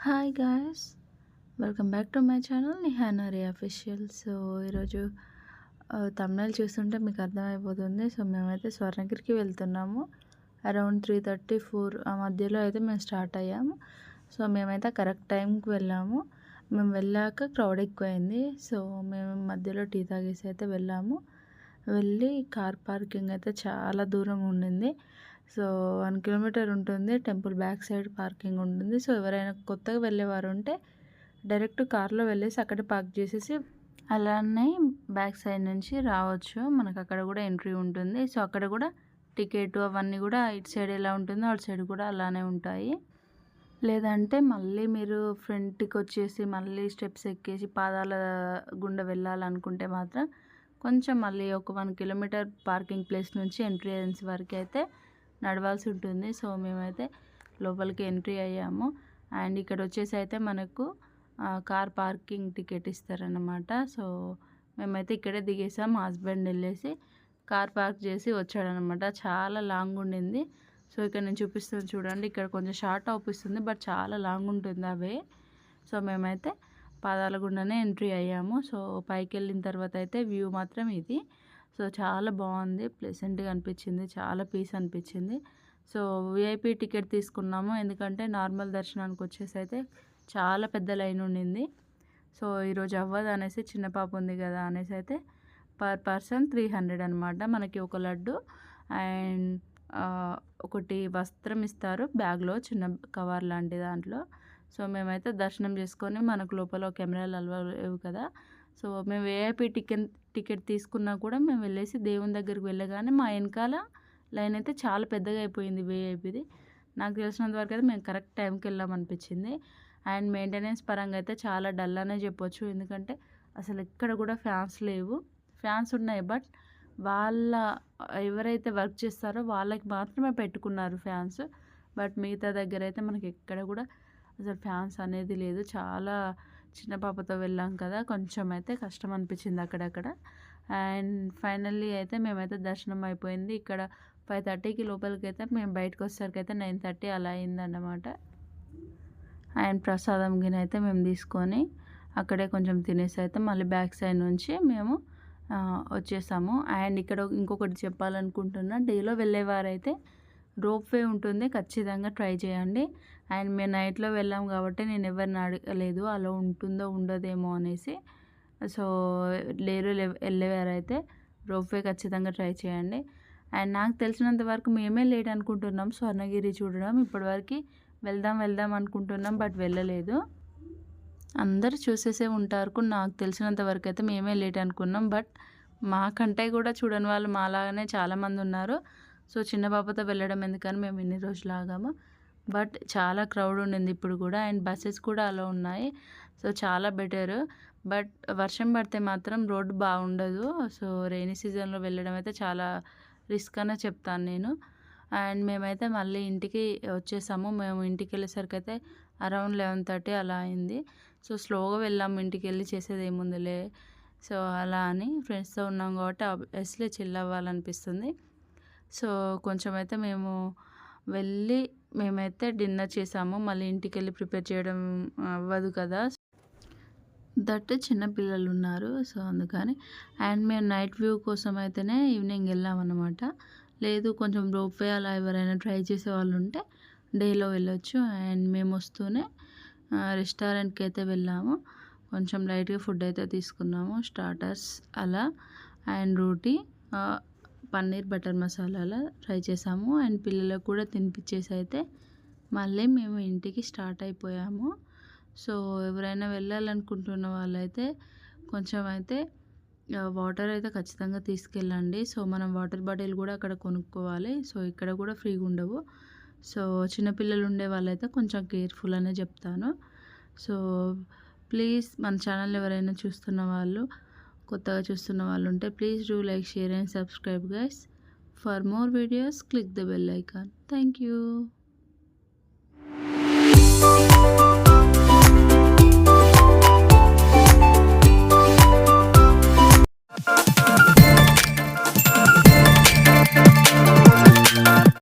Hi guys, welcome back to my channel నిహానరీ official. So ఈరోజు తమిళ చూస్తుంటే మీకు అర్థమైపోతుంది. సో మేమైతే స్వర్ణగిరికి వెళ్తున్నాము. అరౌండ్ 3:34 ఆ మధ్యలో అయితే మేము స్టార్ట్ అయ్యాము. సో మేమైతే కరెక్ట్ టైంకి వెళ్ళాము. మేము వెళ్ళాక క్రౌడ్ ఎక్కువైంది. సో మేము మధ్యలో టీ తాగేసి అయితే వెళ్ళి కార్ పార్కింగ్ అయితే చాలా దూరం ఉండింది. సో 1 కిలోమీటర్ ఉంటుంది. టెంపుల్ బ్యాక్ సైడ్ పార్కింగ్ ఉంటుంది. సో ఎవరైనా కొత్తగా వెళ్ళేవారు ఉంటే డైరెక్ట్ కార్లో వెళ్ళేసి అక్కడ పార్క్ చేసేసి అలానే బ్యాక్ సైడ్ నుంచి రావచ్చు. మనకు అక్కడ కూడా ఎంట్రీ ఉంటుంది. సో అక్కడ కూడా టికెట్ అవన్నీ కూడా ఇటు సైడ్ ఎలా ఉంటుందో అటు సైడ్ కూడా అలానే ఉంటాయి. లేదంటే మళ్ళీ మీరు ఫ్రంట్కి వచ్చేసి మళ్ళీ స్టెప్స్ ఎక్కేసి పాదాల గుండా వెళ్ళాలనుకుంటే మాత్రం కొంచెం మళ్ళీ ఒక 1 కిలోమీటర్ పార్కింగ్ ప్లేస్ నుంచి ఎంట్రన్స్ వరకు అయితే నడవాల్సి ఉంటుంది. సో మేమైతే లోపలికి ఎంట్రీ అయ్యాము. అండ్ ఇక్కడ వచ్చేసి అయితే మనకు కార్ పార్కింగ్ టికెట్ ఇస్తారన్నమాట. సో మేమైతే ఇక్కడే దిగేసాం. మా హస్బెండ్ వెళ్ళేసి కార్ పార్క్ చేసి వచ్చాడనమాట. చాలా లాంగ్ ఉండింది. సో ఇక్కడ నేను చూపిస్తాను చూడండి. ఇక్కడ కొంచెం షార్ట్ అవుపిస్తుంది, బట్ చాలా లాంగ్ ఉంటుంది అవే. సో మేమైతే పాదాల గుండానే ఎంట్రీ అయ్యాము. సో పైకి వెళ్ళిన తర్వాత అయితే వ్యూ మాత్రం ఇది. సో చాలా బాగుంది, ప్లెజెంట్గా అనిపించింది, చాలా పీస్ అనిపించింది. సో విఐపి టికెట్ తీసుకున్నాము, ఎందుకంటే నార్మల్ దర్శనానికి వచ్చేసి అయితే చాలా పెద్ద లైన్ ఉండింది. సో ఈరోజు అవ్వదు అనేసి, చిన్న పాప ఉంది కదా అనేసి అయితే పర్ పర్సన్ 300 అనమాట. మనకి ఒక లడ్డు అండ్ ఒకటి వస్త్రం ఇస్తారు బ్యాగ్లో, చిన్న కవర్ లాంటి దాంట్లో. సో మేమైతే దర్శనం చేసుకొని, మనకు లోపల కెమెరాలు అలవాలేవు కదా. సో మేము విఐపి టికెట్ తీసుకున్నా కూడా మేము వెళ్ళేసి దేవుని దగ్గరికి వెళ్ళగానే మా వెనకాల లైన్ అయితే చాలా పెద్దగా అయిపోయింది విఐపిది. నాకు తెలిసినంత వరకు అయితే మేము కరెక్ట్ టైంకి వెళ్ళామనిపించింది. అండ్ మెయింటెనెన్స్ పరంగా అయితే చాలా డల్ అనే చెప్పొచ్చు, ఎందుకంటే అసలు ఎక్కడ కూడా ఫ్యాన్స్ లేవు. ఫ్యాన్స్ ఉన్నాయి, బట్ ఎవరైతే వర్క్ చేస్తారో వాళ్ళకి మాత్రమే పెట్టుకున్నారు ఫ్యాన్స్. బట్ మిగతా దగ్గర అయితే మనకి ఎక్కడ కూడా అసలు ఫ్యాన్స్ అనేది లేదు. చాలా చిన్న పాపతో వెళ్ళాం కదా, కొంచెం అయితే కష్టం అనిపించింది అక్కడక్కడ. అండ్ ఫైనల్లీ అయితే మేమైతే దర్శనం అయిపోయింది. ఇక్కడ 5:30కి లోపలికి అయితే మేము బయటకు వచ్చేసరికి అయితే 9:30 అలా అయిందన్నమాట. అండ్ ప్రసాదం గిన్నె అయితే మేము తీసుకొని అక్కడే కొంచెం తినేసి అయితే మళ్ళీ బ్యాక్ సైడ్ నుంచి మేము వచ్చేసాము. అండ్ ఇక్కడ ఇంకొకటి చెప్పాలనుకుంటున్నా, డేలో వెళ్ళేవారైతే రోప్వే ఉంటుంది, ఖచ్చితంగా ట్రై చేయండి. అండ్ మేము నైట్లో వెళ్ళాం కాబట్టి నేను ఎవరిని అడగలేదు అలా ఉంటుందో ఉండదేమో అనేసి. సో వెళ్ళేవారైతే రోప్వే ఖచ్చితంగా ట్రై చేయండి. అండ్ నాకు తెలిసినంత వరకు మేమే లేట్ అనుకుంటున్నాం స్వర్ణగిరి చూడడం. ఇప్పటివరకు వెళ్దాం అనుకుంటున్నాం, బట్ వెళ్ళలేదు. అందరూ చూసేసే ఉంటారు. నాకు తెలిసినంత వరకు అయితే మేమే లేట్ అనుకున్నాం, బట్ మాకంటే కూడా చూడని వాళ్ళు మాలాగానే చాలామంది ఉన్నారు. సో చిన్న పాపతో వెళ్ళడం ఎందుకని మేము ఎన్ని రోజులు ఆగాము. బట్ చాలా క్రౌడ్ ఉండింది ఇప్పుడు కూడా. అండ్ బస్సెస్ కూడా అలా ఉన్నాయి. సో చాలా బెటర్. బట్ వర్షం పడితే మాత్రం రోడ్డు బాగుండదు. సో రెయినీ సీజన్లో వెళ్ళడం అయితే చాలా రిస్క్ అనే చెప్తాను నేను. అండ్ మేమైతే మళ్ళీ ఇంటికి వచ్చేసాము. మేము ఇంటికి వెళ్ళేసరికి అయితే అరౌండ్ 11:30 అలా అయింది. సో స్లోగా వెళ్ళాము, ఇంటికి వెళ్ళి చేసేది ఏముందిలే. సో అలా అని ఫ్రెండ్స్తో ఉన్నాం కాబట్టి ఆబ్వియస్లీ చిల్ అవ్వాలనిపిస్తుంది. సో కొంచెం అయితే మేమైతే డిన్నర్ చేసాము. మళ్ళీ ఇంటికి వెళ్ళి ప్రిపేర్ చేయడం అవ్వదు కదా, చిన్న పిల్లలు ఉన్నారు. సో అందుకని. అండ్ మేము నైట్ వ్యూ కోసం అయితేనే ఈవినింగ్ వెళ్ళామన్నమాట. లేదు కొంచెం రోప్వే అలా ఎవరైనా ట్రై చేసే వాళ్ళు ఉంటే డేలో వెళ్ళొచ్చు. అండ్ మేము వస్తూనే రెస్టారెంట్కి అయితే వెళ్ళాము. కొంచెం లైట్గా ఫుడ్ అయితే తీసుకున్నాము, స్టార్టర్స్ అలా. And roti, paneer butter masala అలా ట్రై చేసాము. అండ్ పిల్లలకు కూడా తినిపించేసి అయితే మళ్ళీ మేము ఇంటికి స్టార్ట్ అయిపోయాము. సో ఎవరైనా వెళ్ళాలనుకుంటున్న వాళ్ళైతే కొంచెం అయితే వాటర్ అయితే ఖచ్చితంగా తీసుకెళ్ళండి. సో మనం వాటర్ బాటిల్ కూడా అక్కడ కొనుక్కోవాలి. సో ఇక్కడ కూడా ఫ్రీగా ఉండవు. సో చిన్నపిల్లలు ఉండే వాళ్ళైతే కొంచెం కేర్ఫుల్ అనే చెప్తాను. సో ప్లీజ్ మన ఛానల్ ఎవరైనా కొత్తగా చూస్తున్న వాళ్ళు ఉంటే please do like, share and subscribe guys. For more videos click the bell icon. Thank you.